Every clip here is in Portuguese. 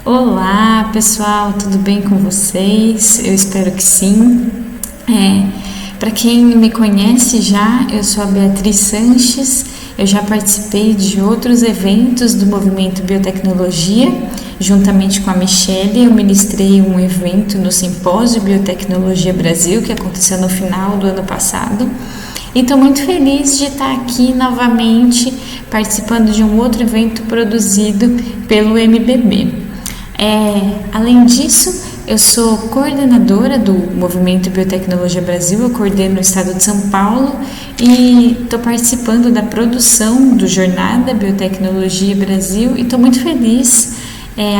Olá, pessoal, tudo bem com vocês? Eu espero que sim. Para quem me conhece já, eu sou a Beatriz Sanches. Eu já participei de outros eventos do Movimento Biotecnologia. Juntamente com a Michele, eu ministrei um evento no Simpósio Biotecnologia Brasil, que aconteceu no final do ano passado. E estou muito feliz de estar aqui novamente participando de um outro evento produzido pelo MBB. Além disso, eu sou coordenadora do Movimento Biotecnologia Brasil, eu coordeno o estado de São Paulo e estou participando da produção do Jornada Biotecnologia Brasil e estou muito feliz.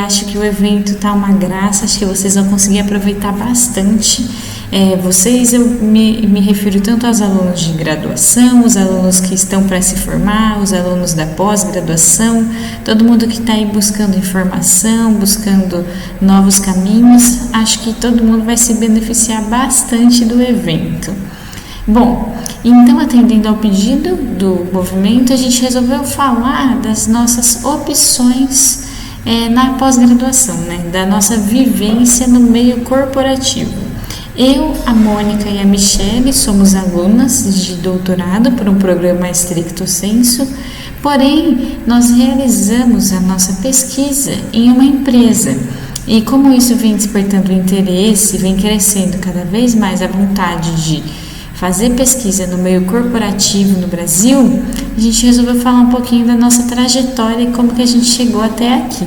Acho que o evento está uma graça, acho que vocês vão conseguir aproveitar bastante. Eu me refiro tanto aos alunos de graduação, os alunos que estão para se formar, os alunos da pós-graduação, todo mundo que está aí buscando informação, buscando novos caminhos. Acho que todo mundo vai se beneficiar bastante do evento. Bom, então, atendendo ao pedido do movimento, a gente resolveu falar das nossas opções na pós-graduação, da nossa vivência no meio corporativo. Eu, a Mônica e a Michele somos alunas de doutorado por um programa stricto sensu, porém, nós realizamos a nossa pesquisa em uma empresa. E como isso vem despertando interesse, vem crescendo cada vez mais a vontade de fazer pesquisa no meio corporativo no Brasil, a gente resolveu falar um pouquinho da nossa trajetória e como que a gente chegou até aqui.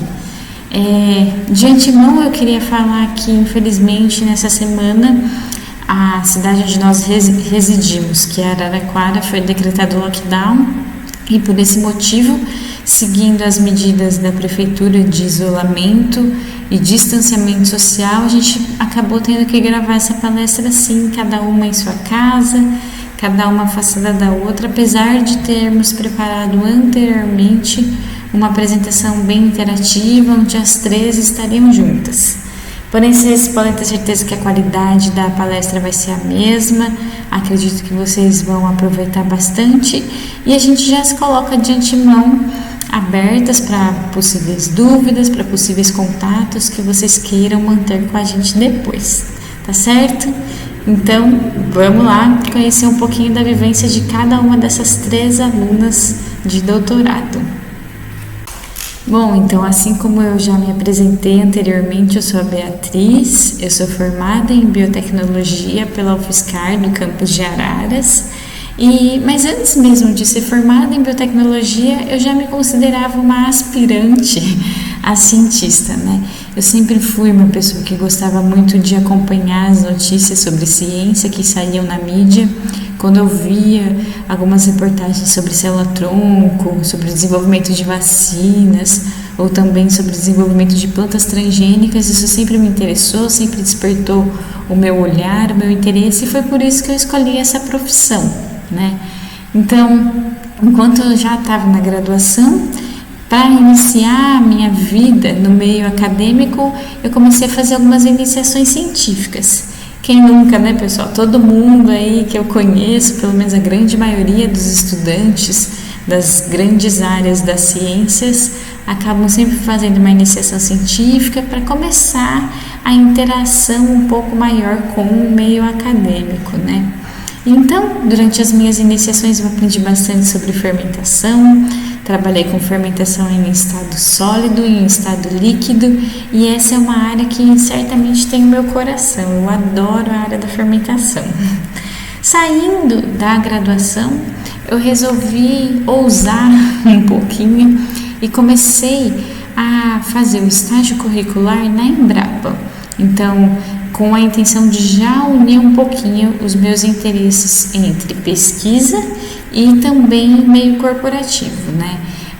De antemão, eu queria falar que, infelizmente, nessa semana, a cidade onde nós residimos, que é Araraquara, foi decretado lockdown e, por esse motivo, seguindo as medidas da prefeitura de isolamento e distanciamento social, a gente acabou tendo que gravar essa palestra assim, cada uma em sua casa, cada uma afastada da outra, apesar de termos preparado anteriormente uma apresentação bem interativa, onde as três estariam juntas. Porém, vocês podem ter certeza que a qualidade da palestra vai ser a mesma, acredito que vocês vão aproveitar bastante e a gente já se coloca de antemão abertas para possíveis dúvidas, para possíveis contatos que vocês queiram manter com a gente depois, tá certo? Então, vamos lá conhecer um pouquinho da vivência de cada uma dessas três alunas de doutorado. Bom, então, assim como eu já me apresentei anteriormente, eu sou a Beatriz, eu sou formada em biotecnologia pela UFSCar do campus de Araras. Mas antes mesmo de ser formada em biotecnologia, eu já me considerava uma aspirante a cientista, Eu sempre fui uma pessoa que gostava muito de acompanhar as notícias sobre ciência que saíam na mídia. Quando eu via algumas reportagens sobre célula-tronco, sobre o desenvolvimento de vacinas, ou também sobre o desenvolvimento de plantas transgênicas, isso sempre me interessou, sempre despertou o meu olhar, o meu interesse, e foi por isso que eu escolhi essa profissão, Então, enquanto eu já estava na graduação, para iniciar a minha vida no meio acadêmico, eu comecei a fazer algumas iniciações científicas. Quem nunca, pessoal? Todo mundo aí que eu conheço, pelo menos a grande maioria dos estudantes das grandes áreas das ciências, acabam sempre fazendo uma iniciação científica para começar a interação um pouco maior com o meio acadêmico, Então, durante as minhas iniciações eu aprendi bastante sobre fermentação, trabalhei com fermentação em estado sólido e em estado líquido, e essa é uma área que certamente tem o meu coração, eu adoro a área da fermentação. Saindo da graduação, eu resolvi ousar um pouquinho e comecei a fazer o estágio curricular na Embrapa. Então, com a intenção de já unir um pouquinho os meus interesses entre pesquisa e também meio corporativo,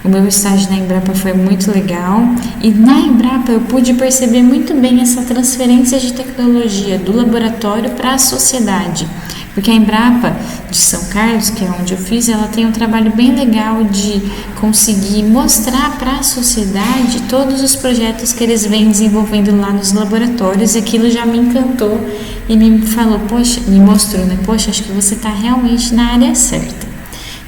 O meu estágio na Embrapa foi muito legal e na Embrapa eu pude perceber muito bem essa transferência de tecnologia do laboratório para a sociedade, porque a Embrapa de São Carlos, que é onde eu fiz, ela tem um trabalho bem legal de conseguir mostrar para a sociedade todos os projetos que eles vêm desenvolvendo lá nos laboratórios, e aquilo já me encantou e me falou, me mostrou, acho que você está realmente na área certa.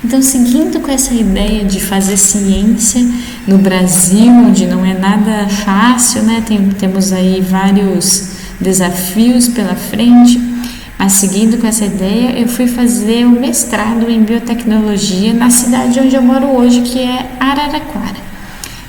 Então, seguindo com essa ideia de fazer ciência, no Brasil, onde não é nada fácil, né? Temos aí vários desafios pela frente, mas seguindo com essa ideia, eu fui fazer o mestrado em biotecnologia na cidade onde eu moro hoje, que é Araraquara.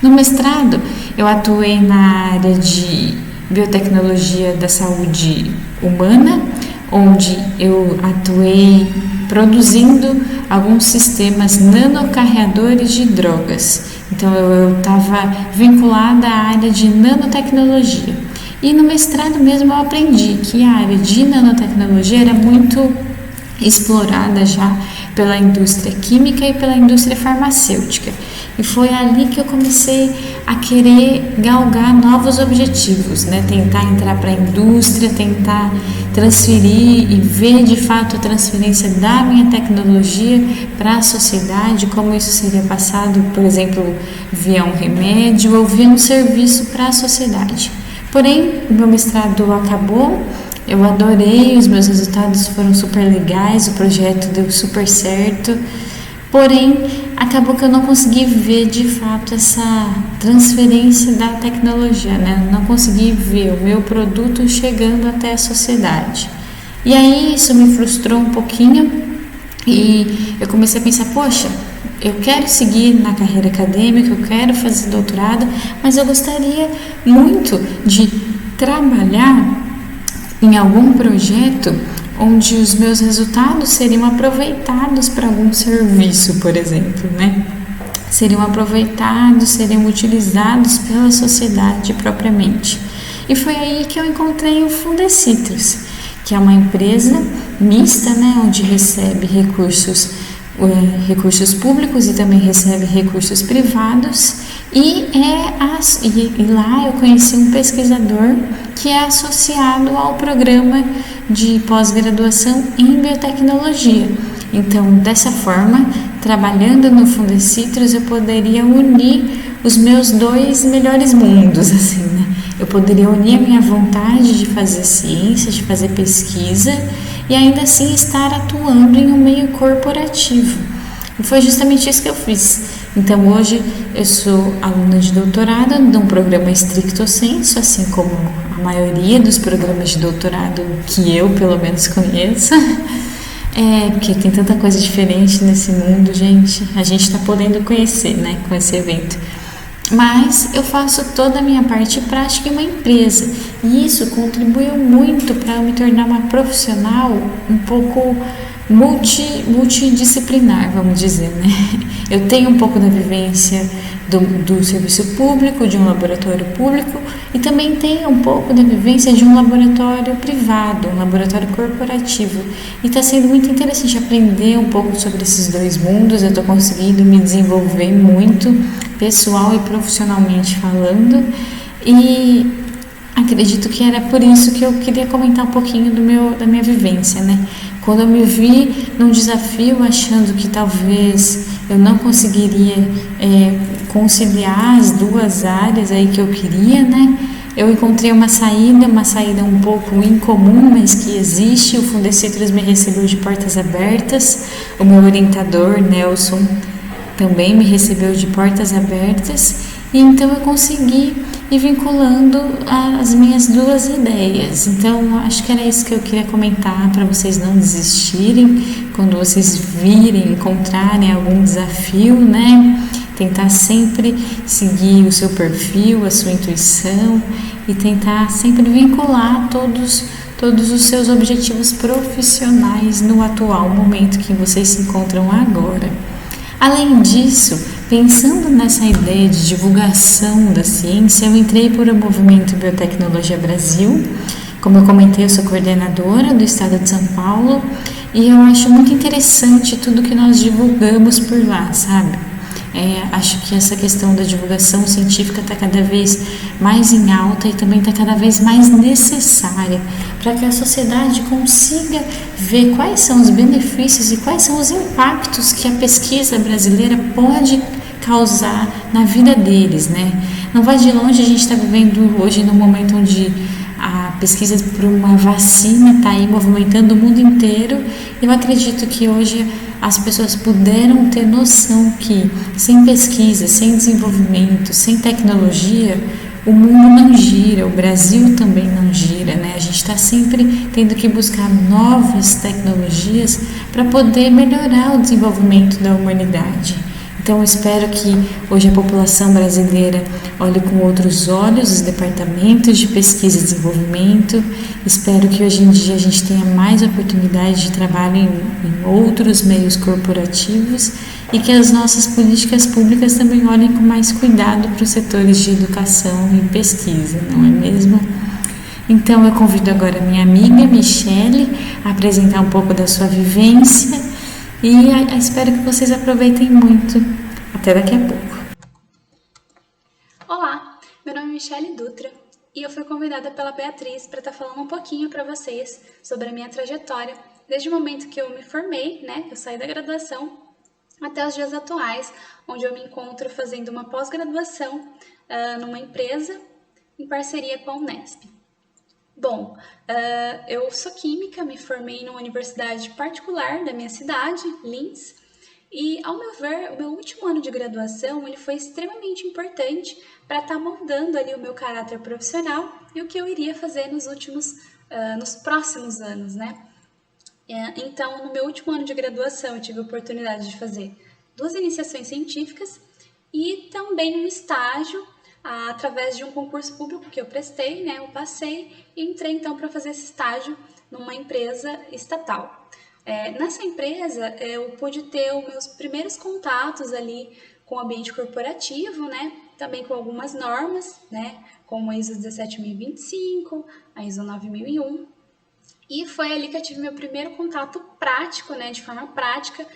No mestrado, eu atuei na área de biotecnologia da saúde humana, onde eu atuei produzindo alguns sistemas nanocarreadores de drogas. Então, eu estava vinculada à área de nanotecnologia. E no mestrado mesmo eu aprendi que a área de nanotecnologia era muito explorada já pela indústria química e pela indústria farmacêutica. E foi ali que eu comecei a querer galgar novos objetivos, né? Tentar entrar para a indústria, tentar transferir e ver de fato a transferência da minha tecnologia para a sociedade, como isso seria passado, por exemplo, via um remédio ou via um serviço para a sociedade. Porém, o meu mestrado acabou, eu adorei, os meus resultados foram super legais, o projeto deu super certo, porém, acabou que eu não consegui ver de fato essa transferência da tecnologia, né? Não consegui ver o meu produto chegando até a sociedade. E aí isso me frustrou um pouquinho e eu comecei a pensar, poxa, eu quero seguir na carreira acadêmica, eu quero fazer doutorado, mas eu gostaria muito de trabalhar em algum projeto onde os meus resultados seriam aproveitados para algum serviço, por exemplo, né? Seriam aproveitados, seriam utilizados pela sociedade propriamente. E foi aí que eu encontrei o Fundecitrus, que é uma empresa mista, né, onde recebe recursos públicos e também recebe recursos privados, e lá eu conheci um pesquisador que é associado ao programa de pós-graduação em biotecnologia. Então, dessa forma, trabalhando no Fundecitrus, eu poderia unir os meus dois melhores mundos, assim, né? Eu poderia unir a minha vontade de fazer ciência, de fazer pesquisa e ainda assim estar atuando em um meio corporativo. E foi justamente isso que eu fiz. Então, hoje eu sou aluna de doutorado de um programa stricto sensu, assim como a maioria dos programas de doutorado que eu, pelo menos, conheço. Porque tem tanta coisa diferente nesse mundo, gente. A gente está podendo conhecer, né, com esse evento. Mas eu faço toda a minha parte prática em uma empresa. E isso contribuiu muito para eu me tornar uma profissional um pouco multidisciplinar, vamos dizer, né? Eu tenho um pouco da vivência do serviço público, de um laboratório público, e também tenho um pouco da vivência de um laboratório privado, um laboratório corporativo. E está sendo muito interessante aprender um pouco sobre esses dois mundos. Eu estou conseguindo me desenvolver muito, pessoal e profissionalmente falando, e acredito que era por isso que eu queria comentar um pouquinho da minha vivência, né? Quando eu me vi num desafio achando que talvez eu não conseguiria conciliar as duas áreas aí que eu queria, né? Eu encontrei uma saída um pouco incomum, mas que existe. O Fundecitrus me recebeu de portas abertas, o meu orientador, Nelson, também me recebeu de portas abertas, e então eu consegui ir vinculando as minhas duas ideias. Então, acho que era isso que eu queria comentar, para vocês não desistirem quando vocês virem, encontrarem algum desafio, né? Tentar sempre seguir o seu perfil, a sua intuição, e tentar sempre vincular todos os seus objetivos profissionais no atual momento que vocês se encontram agora. Além disso, pensando nessa ideia de divulgação da ciência, eu entrei para o Movimento Biotecnologia Brasil. Como eu comentei, eu sou coordenadora do estado de São Paulo, e eu acho muito interessante tudo que nós divulgamos por lá, sabe? Acho que essa questão da divulgação científica está cada vez mais em alta e também está cada vez mais necessária para que a sociedade consiga ver quais são os benefícios e quais são os impactos que a pesquisa brasileira pode causar na vida deles, né? Não vai de longe, a gente está vivendo hoje num momento onde a pesquisa por uma vacina está aí movimentando o mundo inteiro. Eu acredito que hoje as pessoas puderam ter noção que sem pesquisa, sem desenvolvimento, sem tecnologia, o mundo não gira, o Brasil também não gira, né? A gente está sempre tendo que buscar novas tecnologias para poder melhorar o desenvolvimento da humanidade. Então, eu espero que hoje a população brasileira olhe com outros olhos os departamentos de pesquisa e desenvolvimento. Espero que hoje em dia a gente tenha mais oportunidade de trabalho em outros meios corporativos e que as nossas políticas públicas também olhem com mais cuidado para os setores de educação e pesquisa, não é mesmo? Então, eu convido agora a minha amiga Michele a apresentar um pouco da sua vivência. E espero que vocês aproveitem muito. Até daqui a pouco. Olá, meu nome é Michele Dutra e eu fui convidada pela Beatriz para estar falando um pouquinho para vocês sobre a minha trajetória, desde o momento que eu me formei, né, que eu saí da graduação, até os dias atuais, onde eu me encontro fazendo uma pós-graduação numa empresa em parceria com a Unesp. Bom, eu sou química, me formei numa universidade particular da minha cidade, Linz, e ao meu ver, o meu último ano de graduação ele foi extremamente importante para estar moldando ali o meu caráter profissional e o que eu iria fazer nos próximos anos, né? Então, no meu último ano de graduação, eu tive a oportunidade de fazer 2 iniciações científicas e também um estágio através de um concurso público que eu prestei, né? Eu passei e entrei então para fazer esse estágio numa empresa estatal. Nessa empresa, eu pude ter os meus primeiros contatos ali com o ambiente corporativo, né? Também com algumas normas, né? Como a ISO 17025, a ISO 9001. E foi ali que eu tive meu primeiro contato prático, né? De forma prática,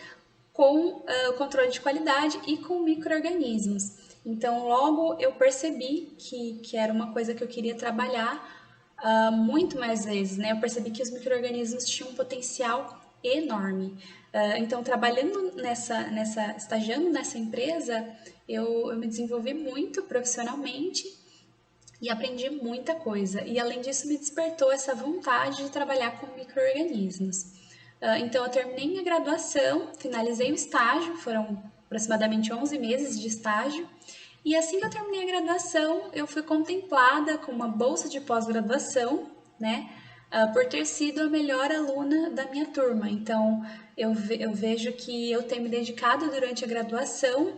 com o controle de qualidade e com micro-organismos. Então, logo eu percebi que era uma coisa que eu queria trabalhar muito mais vezes, né? Eu percebi que os micro-organismos tinham um potencial enorme. Então, estagiando nessa empresa, eu me desenvolvi muito profissionalmente e aprendi muita coisa. E além disso, me despertou essa vontade de trabalhar com micro-organismos. Então, eu terminei minha graduação, finalizei o estágio, foram aproximadamente 11 meses de estágio. E assim que eu terminei a graduação, eu fui contemplada com uma bolsa de pós-graduação, né? Por ter sido a melhor aluna da minha turma. Então, eu vejo que eu ter me dedicado durante a graduação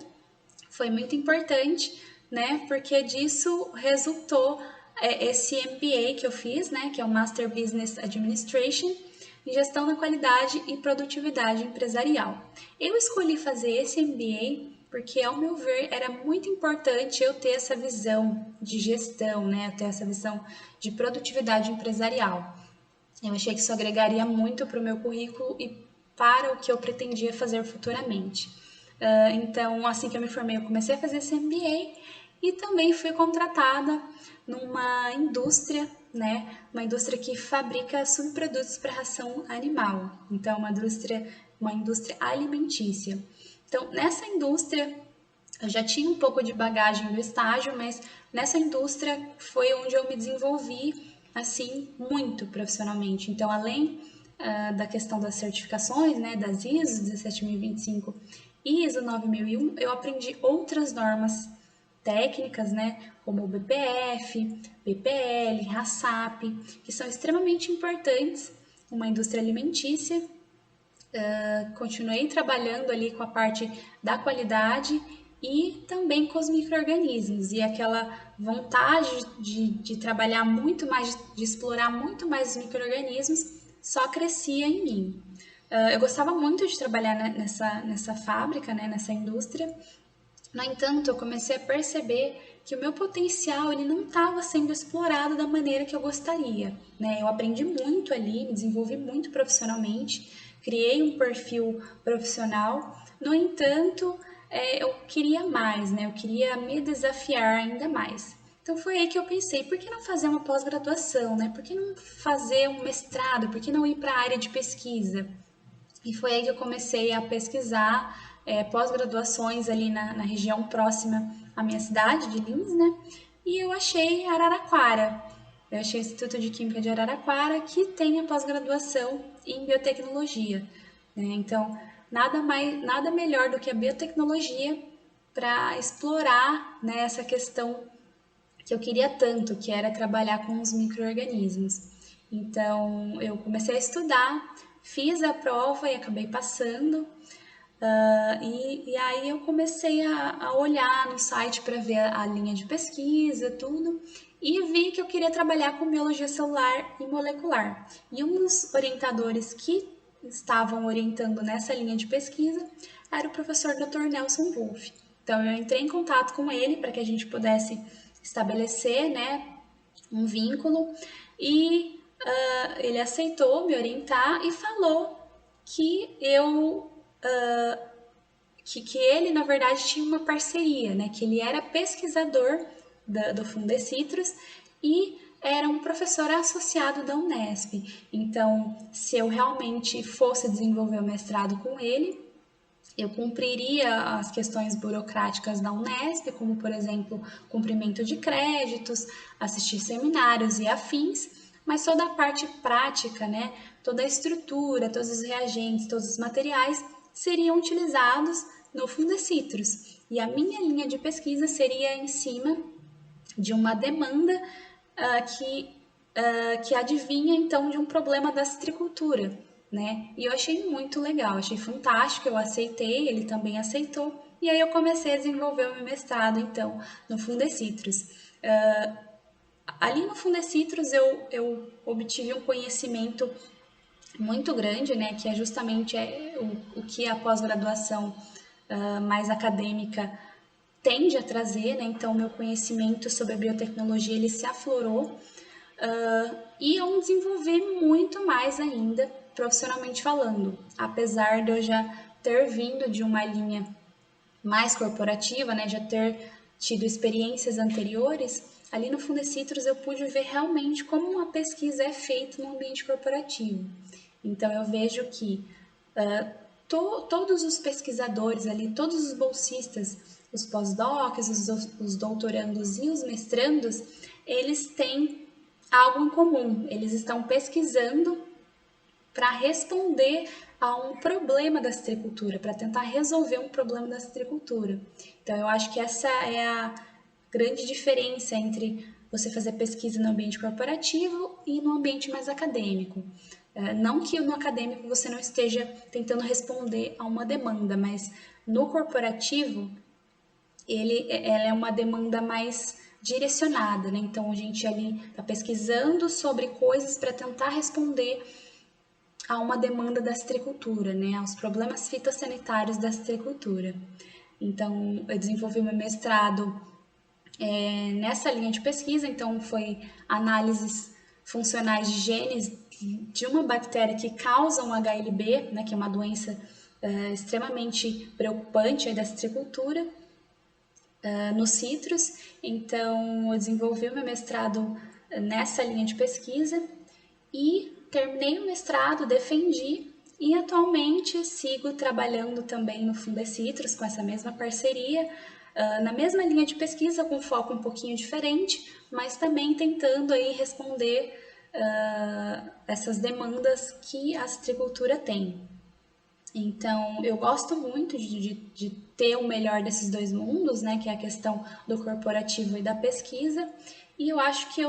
foi muito importante, né? Porque disso resultou esse MBA que eu fiz, né? Que é o Master Business Administration, em Gestão da Qualidade e Produtividade Empresarial. Eu escolhi fazer esse MBA porque, ao meu ver, era muito importante eu ter essa visão de gestão, né? Ter essa visão de produtividade empresarial. Eu achei que isso agregaria muito para o meu currículo e para o que eu pretendia fazer futuramente. Então, assim que eu me formei, eu comecei a fazer esse MBA e também fui contratada numa indústria, né? Uma indústria que fabrica subprodutos para ração animal. Então, uma indústria alimentícia. Então, nessa indústria, eu já tinha um pouco de bagagem do estágio, mas nessa indústria foi onde eu me desenvolvi, assim, muito profissionalmente. Então, além da questão das certificações, né, das ISO 17025 e ISO 9001, eu aprendi outras normas técnicas, né, como o BPF, BPL, HACCP, que são extremamente importantes numa indústria alimentícia. Continuei trabalhando ali com a parte da qualidade e também com os micro-organismos, e aquela vontade de trabalhar muito mais, de explorar muito mais os micro-organismos só crescia em mim. Eu gostava muito de trabalhar nessa fábrica, né, nessa indústria. No entanto, eu comecei a perceber que o meu potencial ele não estava sendo explorado da maneira que eu gostaria, né? Eu aprendi muito ali, me desenvolvi muito profissionalmente, criei um perfil profissional. No entanto, eu queria mais, né? Eu queria me desafiar ainda mais. Então foi aí que eu pensei, por que não fazer uma pós-graduação, né? Por que não fazer um mestrado? Por que não ir para a área de pesquisa? E foi aí que eu comecei a pesquisar pós-graduações ali na região próxima à minha cidade, de Linz, né? E eu achei Araraquara. Eu achei o Instituto de Química de Araraquara, que tem a pós-graduação em biotecnologia, né? Então, nada melhor do que a biotecnologia para explorar, né, essa questão que eu queria tanto, que era trabalhar com os micro-organismos. Então, eu comecei a estudar, fiz a prova e acabei passando. E aí eu comecei a olhar no site para ver a linha de pesquisa, tudo, e vi que eu queria trabalhar com biologia celular e molecular. E um dos orientadores que estavam orientando nessa linha de pesquisa era o professor Dr. Nelson Wolff. Então eu entrei em contato com ele para que a gente pudesse estabelecer, né, um vínculo, e ele aceitou me orientar e falou que que ele, na verdade, tinha uma parceria, né? Que ele era pesquisador do Fundecitrus e era um professor associado da Unesp. Então, se eu realmente fosse desenvolver o mestrado com ele, eu cumpriria as questões burocráticas da Unesp, como, por exemplo, cumprimento de créditos, assistir seminários e afins, mas toda a parte prática, né, toda a estrutura, todos os reagentes, todos os materiais seriam utilizados no Fundecitrus. E a minha linha de pesquisa seria em cima de uma demanda que adivinha então de um problema da citricultura, né? E eu achei muito legal, achei fantástico, eu aceitei, ele também aceitou, e aí eu comecei a desenvolver o meu mestrado então no Fundecitrus. Ali no Fundecitrus eu obtive um conhecimento muito grande, né? Que é justamente o que a pós-graduação mais acadêmica tende a trazer, né? Então, meu conhecimento sobre a biotecnologia ele se aflorou e eu desenvolvi muito mais ainda, profissionalmente falando. Apesar de eu já ter vindo de uma linha mais corporativa, né? Já ter tido experiências anteriores, ali no Fundecitrus eu pude ver realmente como uma pesquisa é feita no ambiente corporativo. Então, eu vejo que todos os pesquisadores ali, todos os bolsistas, os pós-docs, os doutorandos e os mestrandos, eles têm algo em comum. Eles estão pesquisando para responder a um problema da citricultura, para tentar resolver um problema da citricultura. Então, eu acho que essa é a grande diferença entre você fazer pesquisa no ambiente corporativo e no ambiente mais acadêmico. Não que no acadêmico você não esteja tentando responder a uma demanda, mas no corporativo ela é uma demanda mais direcionada, né? Então a gente ali está pesquisando sobre coisas para tentar responder a uma demanda da citricultura, né? Aos problemas fitossanitários da citricultura. Então eu desenvolvi meu mestrado nessa linha de pesquisa, então foi análises funcionais de genes de uma bactéria que causa um HLB, né, que é uma doença extremamente preocupante aí da citricultura, nos citros. Então, eu desenvolvi o meu mestrado nessa linha de pesquisa e terminei o mestrado, defendi e atualmente sigo trabalhando também no Fundecitrus com essa mesma parceria, na mesma linha de pesquisa, com foco um pouquinho diferente, mas também tentando aí responder essas demandas que a citricultura tem. Então, eu gosto muito de ter o melhor desses dois mundos, né, que é a questão do corporativo e da pesquisa, e eu acho que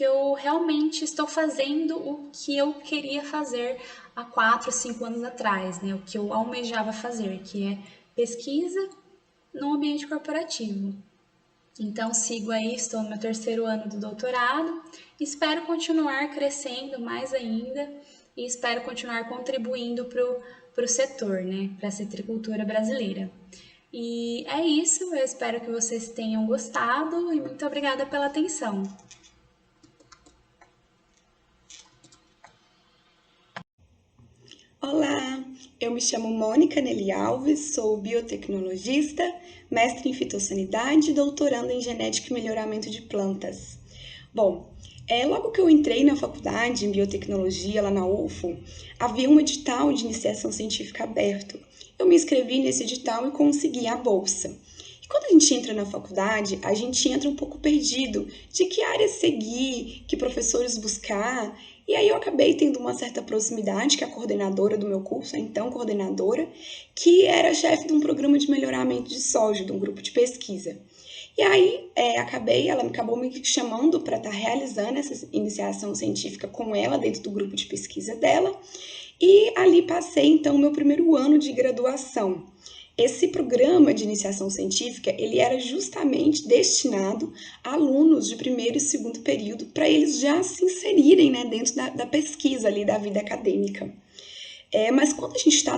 eu realmente estou fazendo o que eu queria fazer há 4, 5 anos atrás, né, o que eu almejava fazer, que é pesquisa no ambiente corporativo. Então, sigo aí, estou no meu 3º ano do doutorado, espero continuar crescendo mais ainda e espero continuar contribuindo para o setor, né, para a citricultura brasileira. E é isso, eu espero que vocês tenham gostado e muito obrigada pela atenção. Olá, eu me chamo Mônica Nelly Alves, sou biotecnologista, mestre em fitossanidade e doutoranda em genética e melhoramento de plantas. Bom, logo que eu entrei na faculdade em biotecnologia lá na UFO, havia um edital de iniciação científica aberto. Eu me inscrevi nesse edital e consegui a bolsa. E quando a gente entra na faculdade, a gente entra um pouco perdido de que área seguir, que professores buscar. E aí eu acabei tendo uma certa proximidade com a coordenadora do meu curso, a então coordenadora, que era chefe de um programa de melhoramento de soja, de um grupo de pesquisa. E aí ela acabou me chamando para estar realizando essa iniciação científica com ela dentro do grupo de pesquisa dela. E ali passei então o meu primeiro ano de graduação. Esse programa de iniciação científica, ele era justamente destinado a alunos de primeiro e segundo período, para eles já se inserirem, né, dentro da pesquisa ali, da vida acadêmica. Mas quando a gente está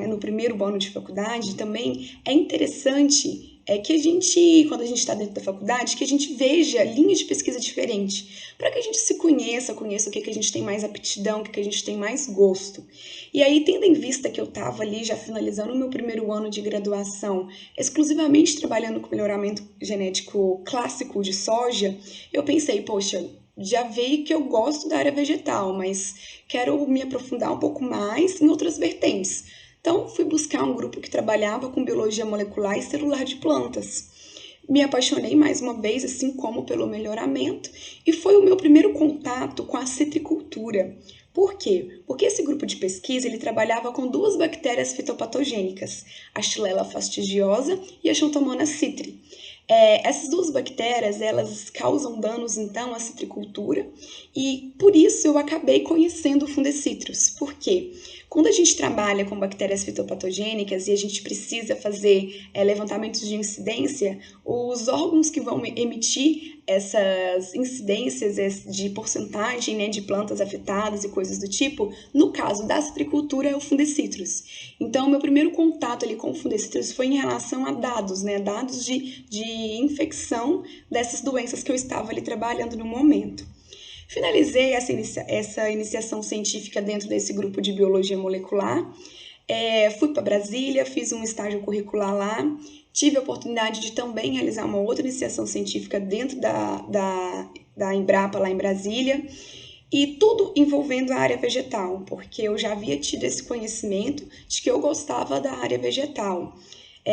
no primeiro ano de faculdade, também é interessante que a gente, quando a gente está dentro da faculdade, que a gente veja linhas de pesquisa diferentes, para que a gente se conheça o que a gente tem mais aptidão, o que a gente tem mais gosto. E aí, tendo em vista que eu estava ali já finalizando o meu primeiro ano de graduação, exclusivamente trabalhando com melhoramento genético clássico de soja, eu pensei, poxa, já vi que eu gosto da área vegetal, mas quero me aprofundar um pouco mais em outras vertentes. Então, fui buscar um grupo que trabalhava com biologia molecular e celular de plantas. Me apaixonei mais uma vez, assim como pelo melhoramento, e foi o meu primeiro contato com a citricultura. Por quê? Porque esse grupo de pesquisa ele trabalhava com duas bactérias fitopatogênicas, a Xylella fastidiosa e a Xanthomonas citri. Essas duas bactérias, elas causam danos, então, à citricultura, e por isso eu acabei conhecendo o Fundecitrus. Por quê? Quando a gente trabalha com bactérias fitopatogênicas e a gente precisa fazer levantamentos de incidência, os órgãos que vão emitir essas incidências de porcentagem, né, de plantas afetadas e coisas do tipo, no caso da citricultura é o Fundecitrus. Então, meu primeiro contato ali com o Fundecitrus foi em relação a dados, né, dados de infecção dessas doenças que eu estava ali trabalhando no momento. Finalizei essa iniciação científica dentro desse grupo de biologia molecular, fui para Brasília, fiz um estágio curricular lá, tive a oportunidade de também realizar uma outra iniciação científica dentro da Embrapa, lá em Brasília, e tudo envolvendo a área vegetal, porque eu já havia tido esse conhecimento de que eu gostava da área vegetal.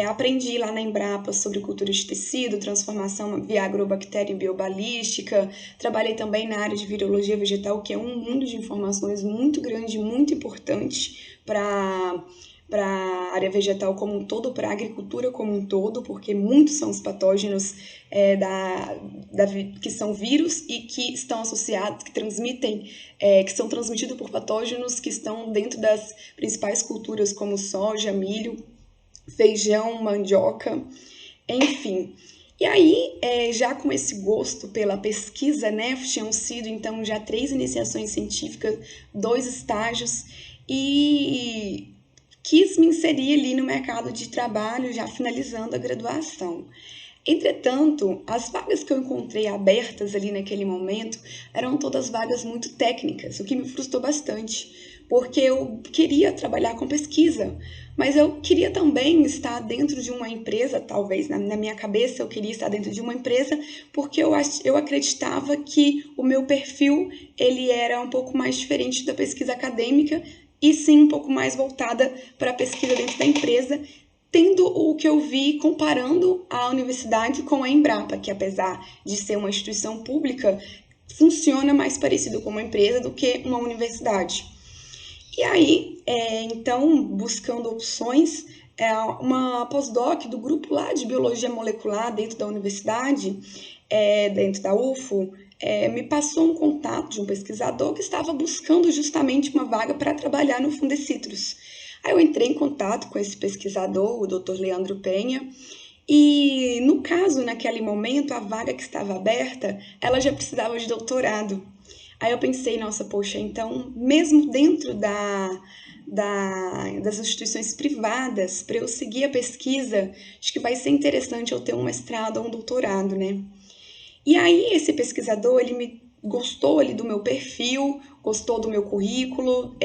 Aprendi lá na Embrapa sobre cultura de tecido, transformação via agrobactéria e biobalística. Trabalhei também na área de virologia vegetal, que é um mundo de informações muito grande, muito importante para a área vegetal como um todo, para a agricultura como um todo, porque muitos são os patógenos que são vírus e que estão associados, que são transmitidos por patógenos que estão dentro das principais culturas como soja, milho, feijão, mandioca, enfim. E aí, já com esse gosto pela pesquisa, né, tinham sido então já 3 iniciações científicas, 2 estágios, e quis me inserir ali no mercado de trabalho, já finalizando a graduação. Entretanto, as vagas que eu encontrei abertas ali naquele momento eram todas vagas muito técnicas, o que me frustrou bastante, porque eu queria trabalhar com pesquisa, mas eu queria também estar dentro de uma empresa, talvez na minha cabeça eu queria estar dentro de uma empresa, porque eu acreditava que o meu perfil ele era um pouco mais diferente da pesquisa acadêmica e sim um pouco mais voltada para a pesquisa dentro da empresa, tendo o que eu vi comparando a universidade com a Embrapa, que apesar de ser uma instituição pública, funciona mais parecido com uma empresa do que uma universidade. E aí, então, buscando opções, uma pós-doc do grupo lá de biologia molecular dentro da universidade, dentro da UFO, me passou um contato de um pesquisador que estava buscando justamente uma vaga para trabalhar no Fundecitrus. Aí eu entrei em contato com esse pesquisador, o Dr. Leandro Penha, e no caso, naquele momento, a vaga que estava aberta, ela já precisava de doutorado. Aí eu pensei, nossa, poxa, então, mesmo dentro das instituições privadas, para eu seguir a pesquisa, acho que vai ser interessante eu ter um mestrado ou um doutorado, né? E aí esse pesquisador, ele me gostou ali do meu perfil, gostou do meu currículo,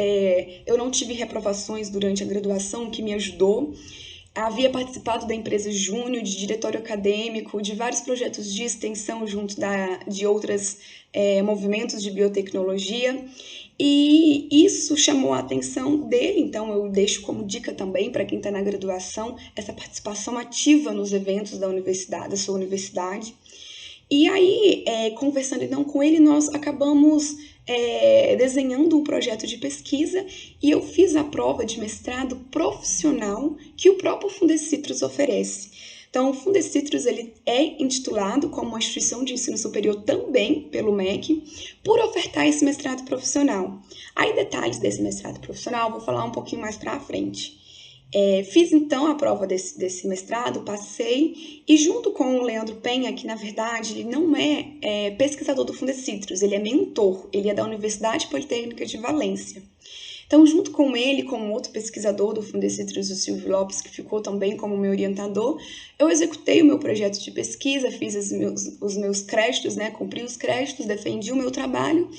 eu não tive reprovações durante a graduação, o que me ajudou. havia participado da empresa Júnior, de diretório acadêmico, de vários projetos de extensão junto de outros movimentos de biotecnologia, e isso chamou a atenção dele. Então eu deixo como dica também para quem está na graduação essa participação ativa nos eventos da universidade, da sua universidade. E aí, conversando então com ele, nós acabamos desenhando um projeto de pesquisa, e eu fiz a prova de mestrado profissional que o próprio Fundecitrus oferece. Então, o Fundecitrus ele é intitulado como uma instituição de ensino superior também pelo MEC, por ofertar esse mestrado profissional. Aí, detalhes desse mestrado profissional, vou falar um pouquinho mais para frente. Fiz então a prova desse mestrado, passei, e junto com o Leandro Penha, que na verdade ele não é pesquisador do Fundecitrus, ele é mentor, ele é da Universidade Politécnica de Valência. Então, junto com ele, com outro pesquisador do Fundecitrus, o Silvio Lopes, que ficou também como meu orientador, eu executei o meu projeto de pesquisa, fiz os meus créditos, cumpri os créditos, defendi o meu trabalho.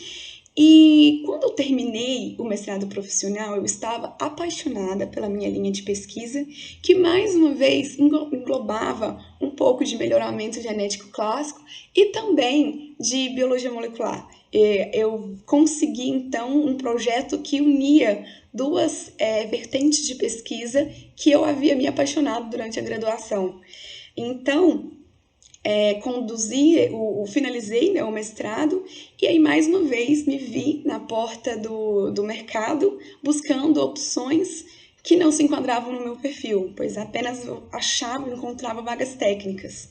E quando eu terminei o mestrado profissional, eu estava apaixonada pela minha linha de pesquisa, que mais uma vez englobava um pouco de melhoramento genético clássico e também de biologia molecular. Eu consegui, então, um projeto que unia duas vertentes de pesquisa que eu havia me apaixonado durante a graduação. Então, finalizei o mestrado, e aí mais uma vez me vi na porta do mercado buscando opções que não se enquadravam no meu perfil, pois apenas eu encontrava vagas técnicas.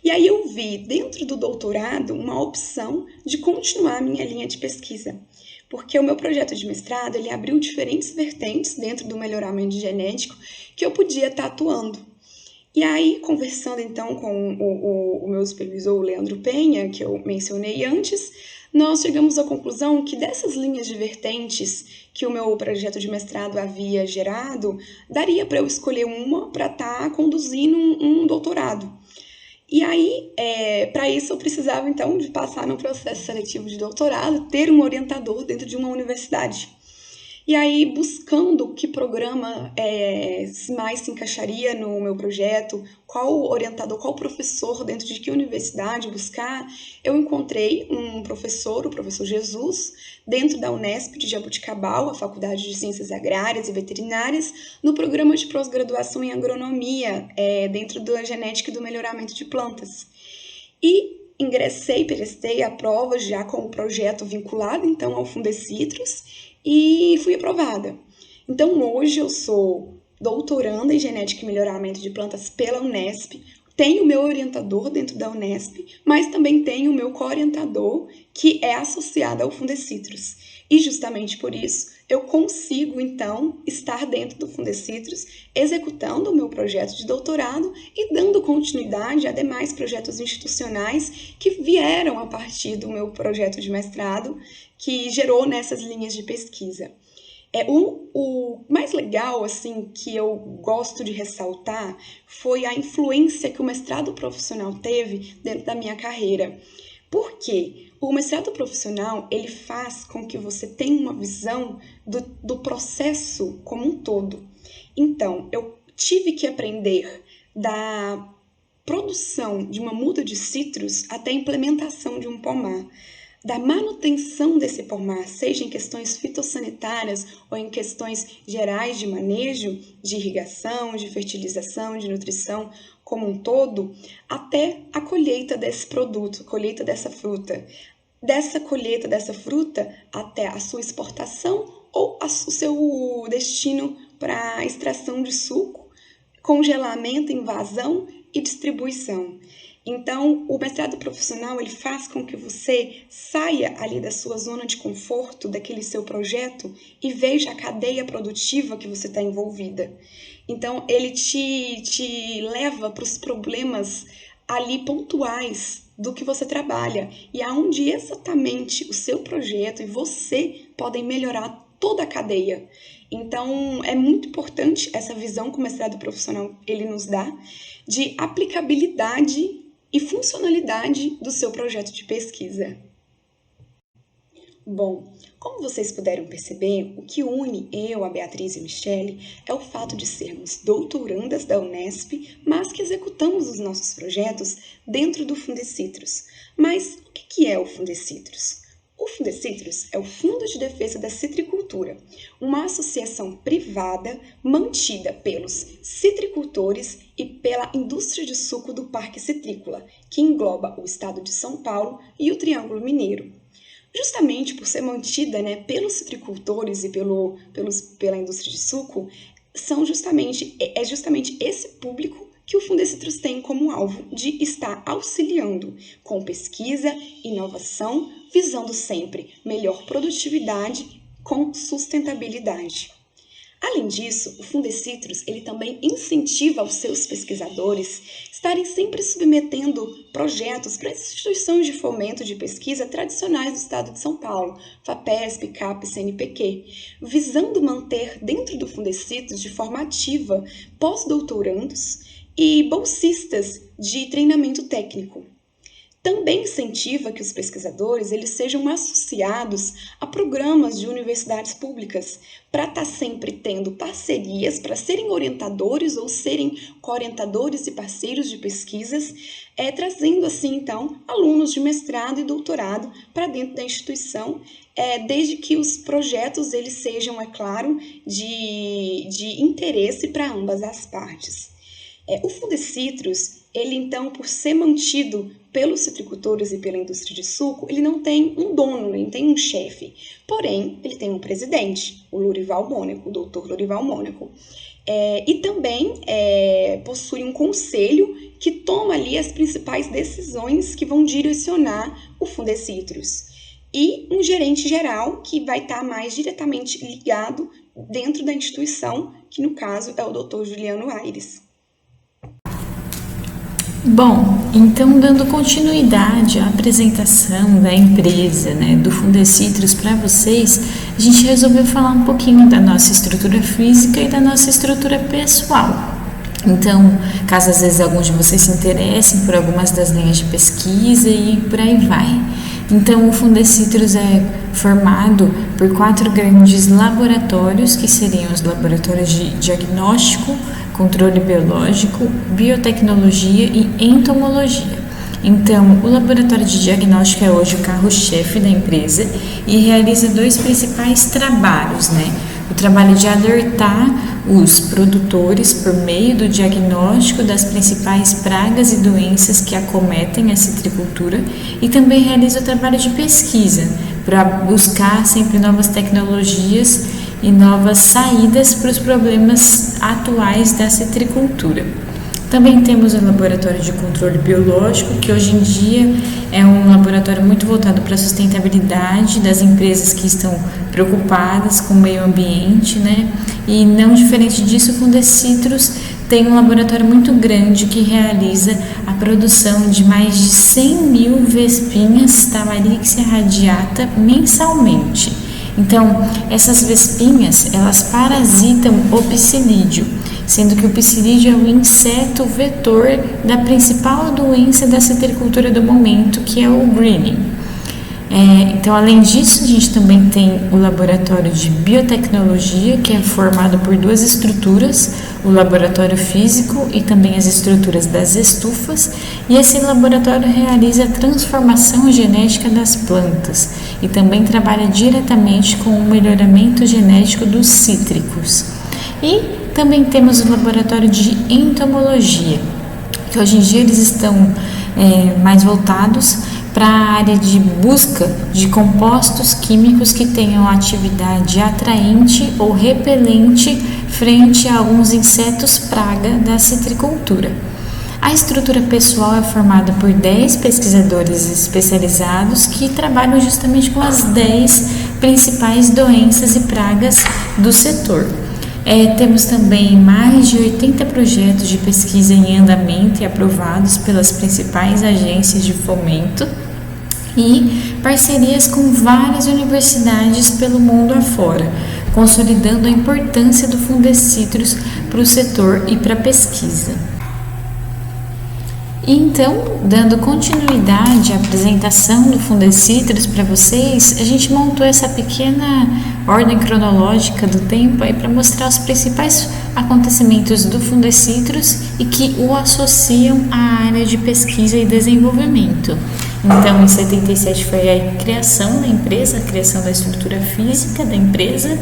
E aí eu vi dentro do doutorado uma opção de continuar a minha linha de pesquisa, porque o meu projeto de mestrado ele abriu diferentes vertentes dentro do melhoramento genético que eu podia estar atuando. E aí, conversando então com o meu supervisor, o Leandro Penha, que eu mencionei antes, nós chegamos à conclusão que dessas linhas de vertentes que o meu projeto de mestrado havia gerado, daria para eu escolher uma para estar conduzindo um doutorado. E aí, para isso eu precisava então de passar no processo seletivo de doutorado, ter um orientador dentro de uma universidade. E aí, buscando que programa mais se encaixaria no meu projeto, qual orientador, qual professor, dentro de que universidade buscar, eu encontrei um professor, o professor Jesus, dentro da Unesp de Jaboticabal, a Faculdade de Ciências Agrárias e Veterinárias, no programa de pós-graduação em agronomia, dentro da genética e do melhoramento de plantas. E prestei a prova já com o projeto vinculado então ao Fundecitrus, e fui aprovada. Então, hoje eu sou doutoranda em genética e melhoramento de plantas pela Unesp, tenho o meu orientador dentro da Unesp, mas também tenho o meu co-orientador, que é associado ao Fundecitrus. E justamente por isso, eu consigo, então, estar dentro do Fundecitrus, executando o meu projeto de doutorado e dando continuidade a demais projetos institucionais que vieram a partir do meu projeto de mestrado, que gerou nessas linhas de pesquisa. O mais legal, assim, que eu gosto de ressaltar foi a influência que o mestrado profissional teve dentro da minha carreira. Por quê? O mestrado profissional, ele faz com que você tenha uma visão do processo como um todo. Então, eu tive que aprender da produção de uma muda de citros até a implementação de um pomar, da manutenção desse pomar, seja em questões fitossanitárias ou em questões gerais de manejo, de irrigação, de fertilização, de nutrição como um todo, até a colheita desse produto, a colheita dessa fruta. Dessa colheita dessa fruta até a sua exportação ou o seu destino para extração de suco, congelamento, invasão e distribuição. Então, o mestrado profissional ele faz com que você saia ali da sua zona de conforto, daquele seu projeto, e veja a cadeia produtiva que você está envolvida. Então, ele te leva para os problemas ali pontuais do que você trabalha e aonde exatamente o seu projeto e você podem melhorar toda a cadeia. Então, é muito importante essa visão que o mestrado profissional ele nos dá de aplicabilidade e funcionalidade do seu projeto de pesquisa. Bom, como vocês puderam perceber, o que une eu, a Beatriz e a Michele é o fato de sermos doutorandas da Unesp, mas que executamos os nossos projetos dentro do Fundecitrus. Mas o que é o Fundecitrus? O Fundecitrus é o Fundo de Defesa da Citricultura, uma associação privada mantida pelos citricultores e pela indústria de suco do Parque Citrícola, que engloba o estado de São Paulo e o Triângulo Mineiro. Justamente por ser mantida, pelos citricultores e pela indústria de suco, é justamente esse público que o Fundecitrus tem como alvo de estar auxiliando com pesquisa, inovação, visando sempre melhor produtividade com sustentabilidade. Além disso, o Fundecitrus ele também incentiva os seus pesquisadores estarem sempre submetendo projetos para as instituições de fomento de pesquisa tradicionais do estado de São Paulo, FAPESP, CAPES, CNPq, visando manter dentro do Fundecitrus de forma ativa pós-doutorandos e bolsistas de treinamento técnico. Também incentiva que os pesquisadores eles sejam associados a programas de universidades públicas para estar sempre tendo parcerias para serem orientadores ou serem co-orientadores e parceiros de pesquisas, trazendo assim então alunos de mestrado e doutorado para dentro da instituição, desde que os projetos eles sejam, é claro, de interesse para ambas as partes. O Fundecitrus, ele então, por ser mantido pelos citricultores e pela indústria de suco, ele não tem um dono, ele não tem um chefe. Porém, ele tem um presidente, o Lorival Mônaco, o Dr. Lorival Mônaco. E também possui um conselho que toma ali as principais decisões que vão direcionar o Fundecitrus. E um gerente geral que vai estar mais diretamente ligado dentro da instituição, que no caso é o Dr. Juliano Aires. Bom, então dando continuidade à apresentação da empresa, do Fundecitrus para vocês, a gente resolveu falar um pouquinho da nossa estrutura física e da nossa estrutura pessoal. Então, caso às vezes alguns de vocês se interessem por algumas das linhas de pesquisa e por aí vai. Então, o Fundecitrus é formado por 4 grandes laboratórios, que seriam os laboratórios de diagnóstico, controle biológico, biotecnologia e entomologia. Então, o laboratório de diagnóstico é hoje o carro-chefe da empresa e realiza 2 principais trabalhos, O trabalho de alertar os produtores por meio do diagnóstico das principais pragas e doenças que acometem a citricultura e também realiza o trabalho de pesquisa para buscar sempre novas tecnologias e novas saídas para os problemas atuais da citricultura. Também temos o laboratório de controle biológico, que hoje em dia é um laboratório muito voltado para a sustentabilidade das empresas que estão preocupadas com o meio ambiente, E não diferente disso, o Fundecitrus tem um laboratório muito grande que realiza a produção de mais de 100 mil vespinhas Tamarix radiata mensalmente. Então, essas vespinhas, elas parasitam o psilídeo, sendo que o psilídeo é o inseto vetor da principal doença da citricultura do momento, que é o greening. Então, além disso, a gente também tem o laboratório de biotecnologia, que é formado por 2 estruturas, o laboratório físico e também as estruturas das estufas, e esse laboratório realiza a transformação genética das plantas e também trabalha diretamente com o melhoramento genético dos cítricos. E também temos o laboratório de entomologia, que hoje em dia eles estão mais voltados para a área de busca de compostos químicos que tenham atividade atraente ou repelente frente a alguns insetos praga da citricultura. A estrutura pessoal é formada por 10 pesquisadores especializados que trabalham justamente com as 10 principais doenças e pragas do setor. Temos também mais de 80 projetos de pesquisa em andamento e aprovados pelas principais agências de fomento e parcerias com várias universidades pelo mundo afora, consolidando a importância do Fundecitrus para o setor e para a pesquisa. E então, dando continuidade à apresentação do Fundecitrus para vocês, a gente montou essa pequena ordem cronológica do tempo aí para mostrar os principais acontecimentos do Fundecitrus e que o associam à área de pesquisa e desenvolvimento. Então, em 77 foi a criação da empresa, a criação da estrutura física da empresa.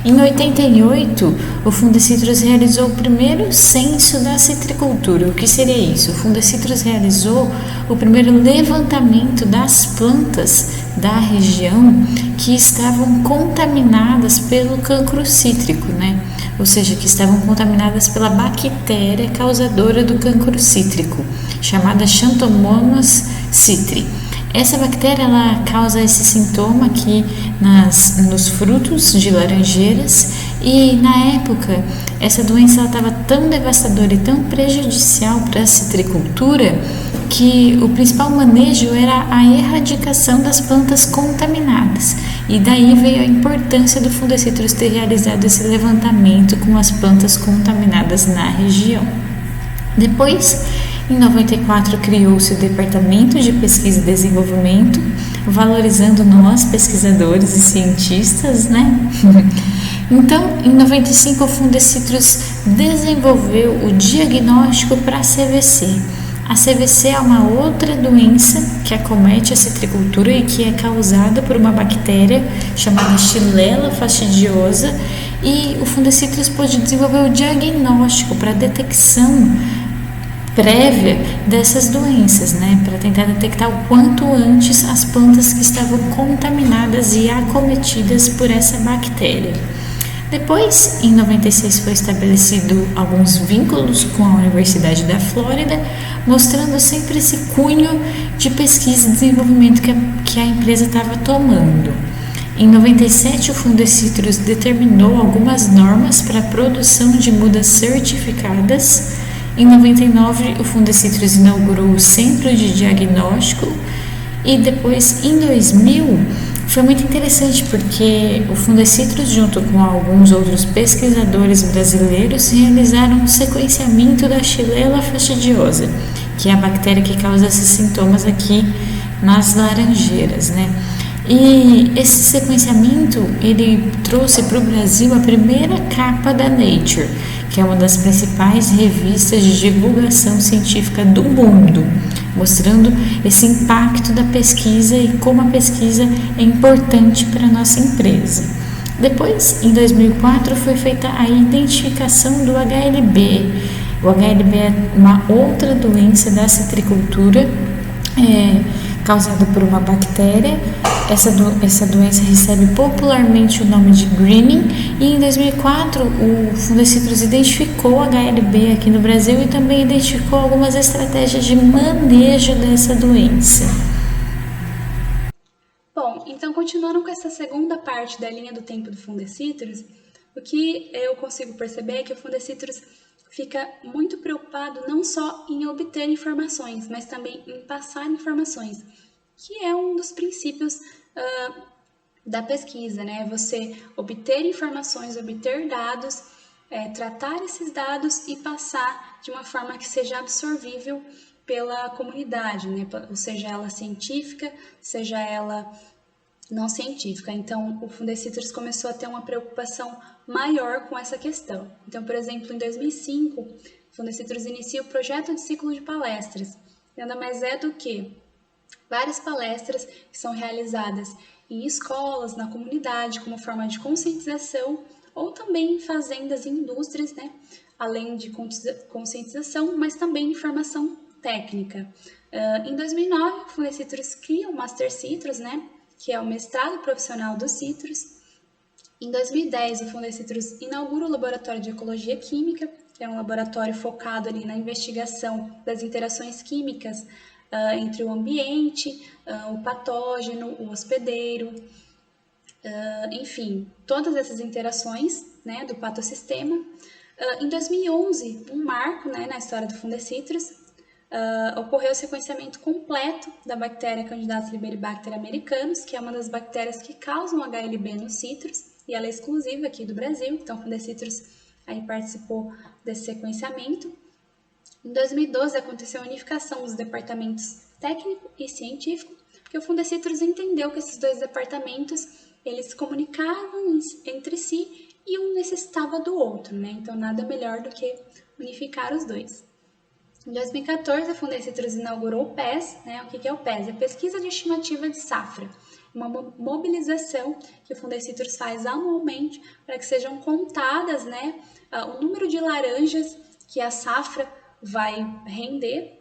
Em 88, o Fundecitrus realizou o primeiro censo da citricultura. O que seria isso? O Fundecitrus realizou o primeiro levantamento das plantas da região que estavam contaminadas pelo cancro cítrico, né? Ou seja, que estavam contaminadas pela bactéria causadora do cancro cítrico, chamada Xanthomonas citri. Essa bactéria ela causa esse sintoma aqui nos frutos de laranjeiras e na época essa doença estava tão devastadora e tão prejudicial para a citricultura que o principal manejo era a erradicação das plantas contaminadas. E daí veio a importância do Fundecitrus ter realizado esse levantamento com as plantas contaminadas na região. Depois, em 94, criou-se o Departamento de Pesquisa e Desenvolvimento, valorizando nós, pesquisadores e cientistas, né? Então, em 95, o Fundecitrus desenvolveu o diagnóstico para a CVC. A CVC é uma outra doença que acomete a citricultura e que é causada por uma bactéria chamada Xylella fastidiosa, e o Fundecitrus pôde desenvolver o diagnóstico para a detecção prévia dessas doenças, né, para tentar detectar o quanto antes as plantas que estavam contaminadas e acometidas por essa bactéria. Depois, em 96, foi estabelecido alguns vínculos com a Universidade da Flórida, mostrando sempre esse cunho de pesquisa e desenvolvimento que a empresa estava tomando. Em 97, o Fundecitrus determinou algumas normas para a produção de mudas certificadas. Em 99, o Fundecitrus inaugurou o Centro de Diagnóstico e depois, em 2000, foi muito interessante porque o Fundecitrus, junto com alguns outros pesquisadores brasileiros, realizaram um sequenciamento da Xylella fastidiosa, que é a bactéria que causa esses sintomas aqui nas laranjeiras, né? E esse sequenciamento, ele trouxe para o Brasil a primeira capa da Nature, que é uma das principais revistas de divulgação científica do mundo, mostrando esse impacto da pesquisa e como a pesquisa é importante para a nossa empresa. Depois, em 2004, foi feita a identificação do HLB. O HLB é uma outra doença da citricultura, causada por uma bactéria. Essa doença recebe popularmente o nome de greening, e em 2004 o Fundecitrus identificou o HLB aqui no Brasil e também identificou algumas estratégias de manejo dessa doença. Bom, então continuando com essa segunda parte da linha do tempo do Fundecitrus, o que eu consigo perceber é que o Fundecitrus fica muito preocupado não só em obter informações, mas também em passar informações, que é um dos princípios da pesquisa, né? Você obter informações, obter dados, tratar esses dados e passar de uma forma que seja absorvível pela comunidade, né? Ou seja ela científica, seja ela não científica. Então, o Fundecitrus começou a ter uma preocupação maior com essa questão. Então, por exemplo, em 2005, o Fundecitrus inicia o projeto de ciclo de palestras. Nada mais é do que várias palestras que são realizadas em escolas, na comunidade, como forma de conscientização, ou também em fazendas e indústrias, né? Além de conscientização, mas também de formação técnica. Em 2009, o Fundecitrus cria o Master Citrus, né? Que é o mestrado profissional dos citros. Em 2010, o Fundecitrus inaugura o Laboratório de Ecologia Química, que é um laboratório focado ali na investigação das interações químicas entre o ambiente, o patógeno, o hospedeiro, enfim, todas essas interações, né, do patossistema. Em 2011, um marco, né, na história do Fundecitrus, ocorreu o sequenciamento completo da bactéria Candidatus liberibacter americanus, que é uma das bactérias que causam HLB nos citros, e ela é exclusiva aqui do Brasil, então o Fundecitrus aí participou desse sequenciamento. Em 2012, aconteceu a unificação dos departamentos técnico e científico, porque o Fundecitrus entendeu que esses dois departamentos eles se comunicavam entre si e um necessitava do outro, né? Então, nada melhor do que unificar os dois. Em 2014, a Fundecitrus inaugurou o PES, né? O que é o PES? É Pesquisa de Estimativa de Safra, uma mobilização que o Fundecitrus faz anualmente para que sejam contadas, né, o número de laranjas que a safra vai render.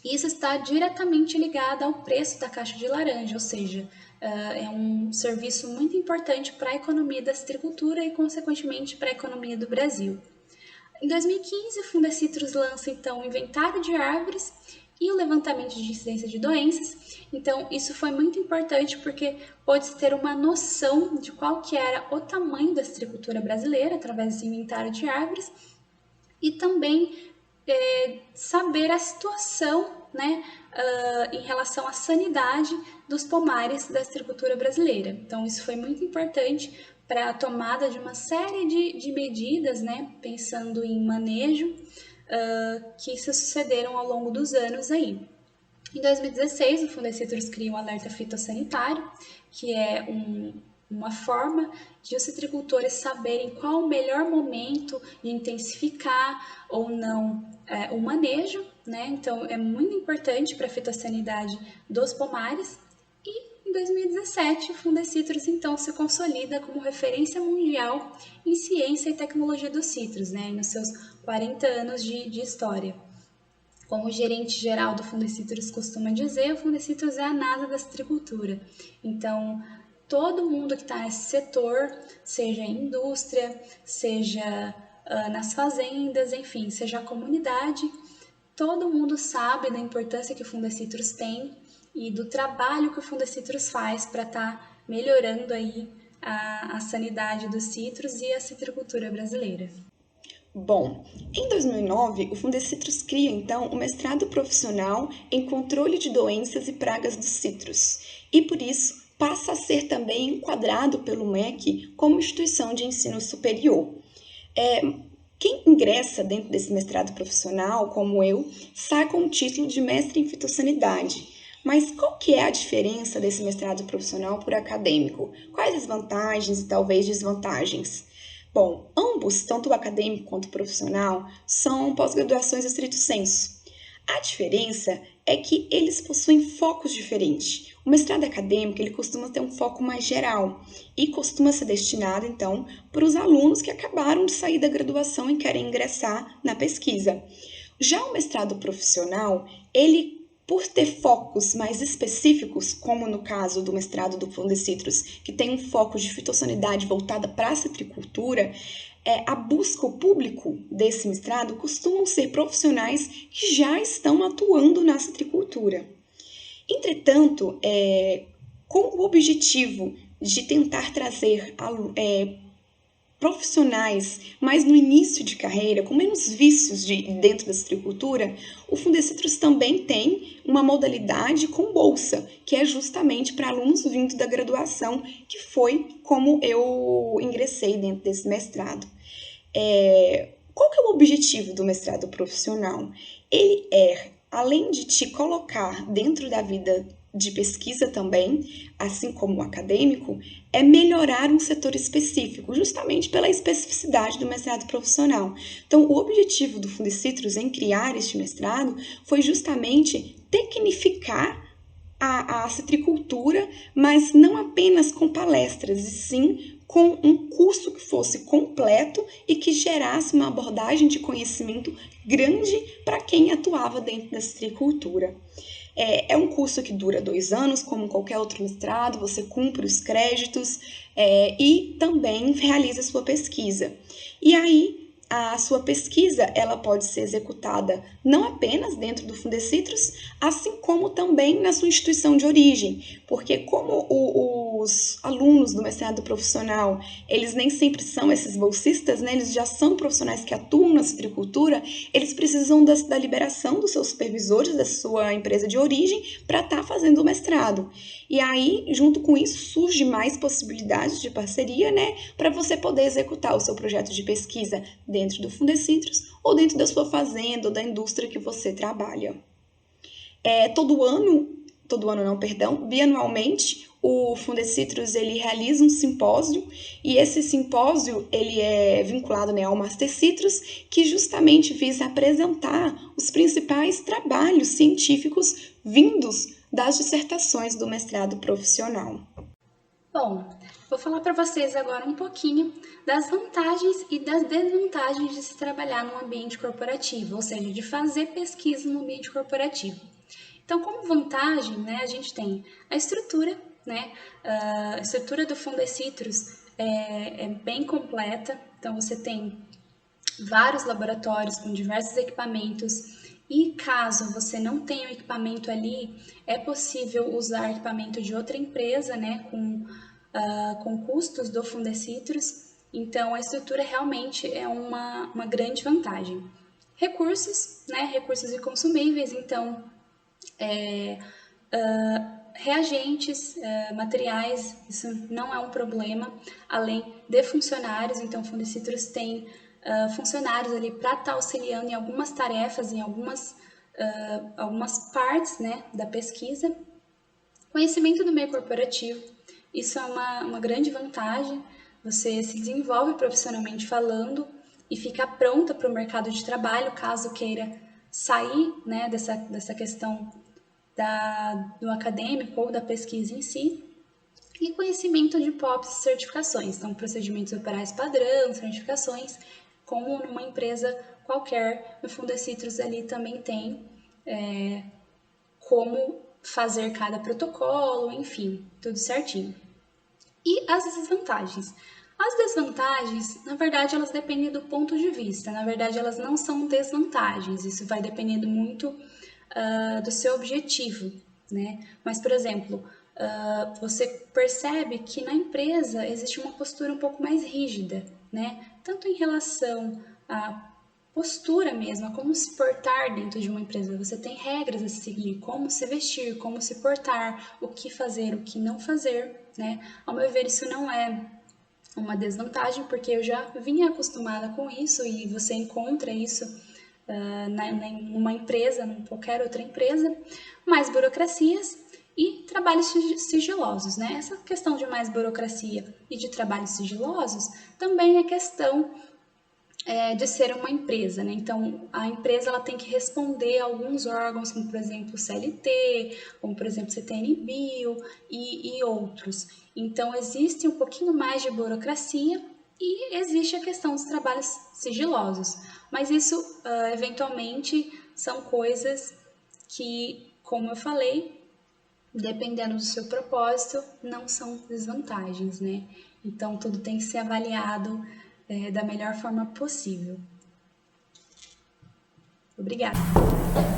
Isso está diretamente ligado ao preço da caixa de laranja, ou seja, é um serviço muito importante para a economia da citricultura e, consequentemente, para a economia do Brasil. Em 2015, o Fundecitrus lança, então, o inventário de árvores e o levantamento de incidência de doenças. Então, isso foi muito importante porque pôde-se ter uma noção de qual que era o tamanho da citricultura brasileira através desse inventário de árvores e também saber a situação, né, em relação à sanidade dos pomares da citricultura brasileira. Então, isso foi muito importante para a tomada de uma série de medidas, né, pensando em manejo, que se sucederam ao longo dos anos aí. Em 2016, o Fundecitrus cria um alerta fitossanitário, que é uma forma de os citricultores saberem qual o melhor momento de intensificar ou não o manejo, né? Então, é muito importante para a fitossanidade dos pomares. E em 2017, o Fundecitrus, então, se consolida como referência mundial em ciência e tecnologia dos citros, né? Nos seus 40 anos de história. Como o gerente geral do Fundecitrus costuma dizer, o Fundecitrus é a NASA da citricultura. Então, todo mundo que está nesse setor, seja em indústria, seja nas fazendas, enfim, seja a comunidade, todo mundo sabe da importância que o Fundecitrus tem e do trabalho que o Fundecitrus faz para estar melhorando aí a sanidade dos citros e a citricultura brasileira. Bom, em 2009, o Fundecitrus cria, então, o mestrado profissional em controle de doenças e pragas dos citros, e por isso passa a ser também enquadrado pelo MEC como instituição de ensino superior. Quem ingressa dentro desse mestrado profissional, como eu, sai com o título de mestre em fitossanidade. Mas qual que é a diferença desse mestrado profissional por acadêmico? Quais as vantagens e talvez desvantagens? Bom, ambos, tanto o acadêmico quanto o profissional, são pós-graduações estrito sensu. A diferença é que eles possuem focos diferentes. O mestrado acadêmico ele costuma ter um foco mais geral e costuma ser destinado, então, para os alunos que acabaram de sair da graduação e querem ingressar na pesquisa. Já o mestrado profissional, ele por ter focos mais específicos, como no caso do mestrado do Fundecitrus, que tem um foco de fitossanidade voltada para a citricultura, a busca, o público desse mestrado costumam ser profissionais que já estão atuando na citricultura. Entretanto, com o objetivo de tentar trazer profissionais, mas no início de carreira, com menos vícios dentro da citricultura, o Fundecitrus também tem uma modalidade com bolsa, que é justamente para alunos vindo da graduação, que foi como eu ingressei dentro desse mestrado. Qual que é o objetivo do mestrado profissional? Ele além de te colocar dentro da vida de pesquisa também, assim como o acadêmico, é melhorar um setor específico, justamente pela especificidade do mestrado profissional. Então, o objetivo do Fundecitrus em criar este mestrado foi justamente tecnificar a citricultura, mas não apenas com palestras, e sim com um curso que fosse completo e que gerasse uma abordagem de conhecimento grande para quem atuava dentro da citricultura. É um curso que dura 2 anos, como qualquer outro mestrado, você cumpre os créditos e também realiza a sua pesquisa. E aí, a sua pesquisa ela pode ser executada não apenas dentro do Fundecitrus, assim como também na sua instituição de origem, porque como os alunos alunos do mestrado profissional, eles nem sempre são esses bolsistas, né? Eles já são profissionais que atuam na citricultura, eles precisam da liberação dos seus supervisores, da sua empresa de origem, para estar fazendo o mestrado. E aí, junto com isso, surge mais possibilidades de parceria, né? Para você poder executar o seu projeto de pesquisa dentro do Fundecitrus ou dentro da sua fazenda ou da indústria que você trabalha. Bianualmente, o Fundecitrus ele realiza um simpósio, e esse simpósio ele é vinculado, né, ao Master Citrus, que justamente visa apresentar os principais trabalhos científicos vindos das dissertações do mestrado profissional. Bom, vou falar para vocês agora um pouquinho das vantagens e das desvantagens de se trabalhar no ambiente corporativo, ou seja, de fazer pesquisa no ambiente corporativo. Então, como vantagem, né, a gente tem a estrutura, né, a estrutura do Fundecitrus é bem completa, então você tem vários laboratórios com diversos equipamentos, e caso você não tenha o equipamento ali, é possível usar equipamento de outra empresa, né, com custos do Fundecitrus. Então, a estrutura realmente é uma grande vantagem. Recursos, né, recursos e consumíveis, então, reagentes, materiais, isso não é um problema, além de funcionários. Então, o Fundecitrus tem funcionários ali para estar auxiliando em algumas tarefas, em algumas partes, né, da pesquisa. Conhecimento do meio corporativo, isso é uma grande vantagem, você se desenvolve profissionalmente falando e fica pronta para o mercado de trabalho, caso queira sair, né, dessa questão do acadêmico ou da pesquisa em si. E conhecimento de POPs e certificações, então procedimentos operais padrão, certificações, como numa empresa qualquer. No Fundecitrus ali também tem como fazer cada protocolo, enfim, tudo certinho. E as desvantagens? As desvantagens, na verdade, elas dependem do ponto de vista, na verdade, elas não são desvantagens, isso vai dependendo muito do seu objetivo, né? Mas, por exemplo, você percebe que na empresa existe uma postura um pouco mais rígida, né? Tanto em relação à postura mesmo, a como se portar dentro de uma empresa. Você tem regras a seguir, como se vestir, como se portar, o que fazer, o que não fazer, né? Ao meu ver, isso não é uma desvantagem, porque eu já vinha acostumada com isso e você encontra isso numa empresa, em qualquer outra empresa. Mais burocracias e trabalhos sigilosos, né? Essa questão de mais burocracia e de trabalhos sigilosos também é questão de ser uma empresa, né? Então, a empresa ela tem que responder a alguns órgãos, como, por exemplo, o CLT, como, por exemplo, CTN-Bio e outros. Então, existe um pouquinho mais de burocracia e existe a questão dos trabalhos sigilosos. Mas isso, eventualmente, são coisas que, como eu falei, dependendo do seu propósito, não são desvantagens, né? Então, tudo tem que ser avaliado da melhor forma possível. Obrigada.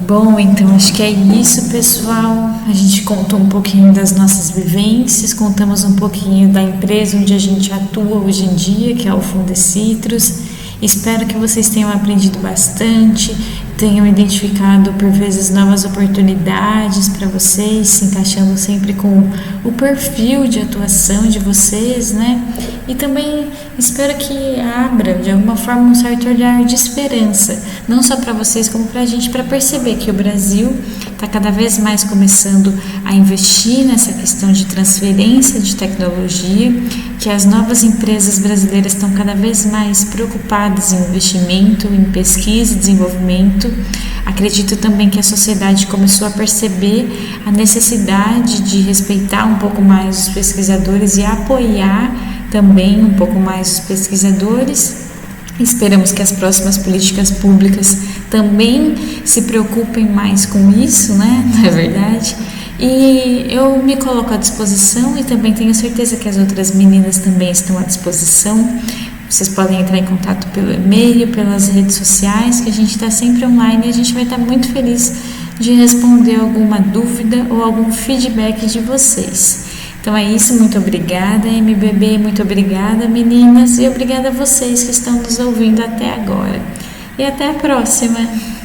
Bom, então acho que é isso, pessoal. A gente contou um pouquinho das nossas vivências, contamos um pouquinho da empresa onde a gente atua hoje em dia, que é o Fundecitrus. Espero que vocês tenham aprendido bastante, tenham identificado por vezes novas oportunidades para vocês, se encaixando sempre com o perfil de atuação de vocês, né? E também espero que abra de alguma forma um certo olhar de esperança, não só para vocês como para a gente, para perceber que o Brasil está cada vez mais começando a investir nessa questão de transferência de tecnologia, que as novas empresas brasileiras estão cada vez mais preocupadas em investimento, em pesquisa e desenvolvimento. Acredito também que a sociedade começou a perceber a necessidade de respeitar um pouco mais os pesquisadores e apoiar também um pouco mais os pesquisadores. Esperamos que as próximas políticas públicas também se preocupem mais com isso, né? Não é verdade? E eu me coloco à disposição e também tenho certeza que as outras meninas também estão à disposição. Vocês podem entrar em contato pelo e-mail, pelas redes sociais, que a gente está sempre online e a gente vai estar muito feliz de responder alguma dúvida ou algum feedback de vocês. Então é isso, muito obrigada MBB, muito obrigada meninas e obrigada a vocês que estão nos ouvindo até agora. E até a próxima!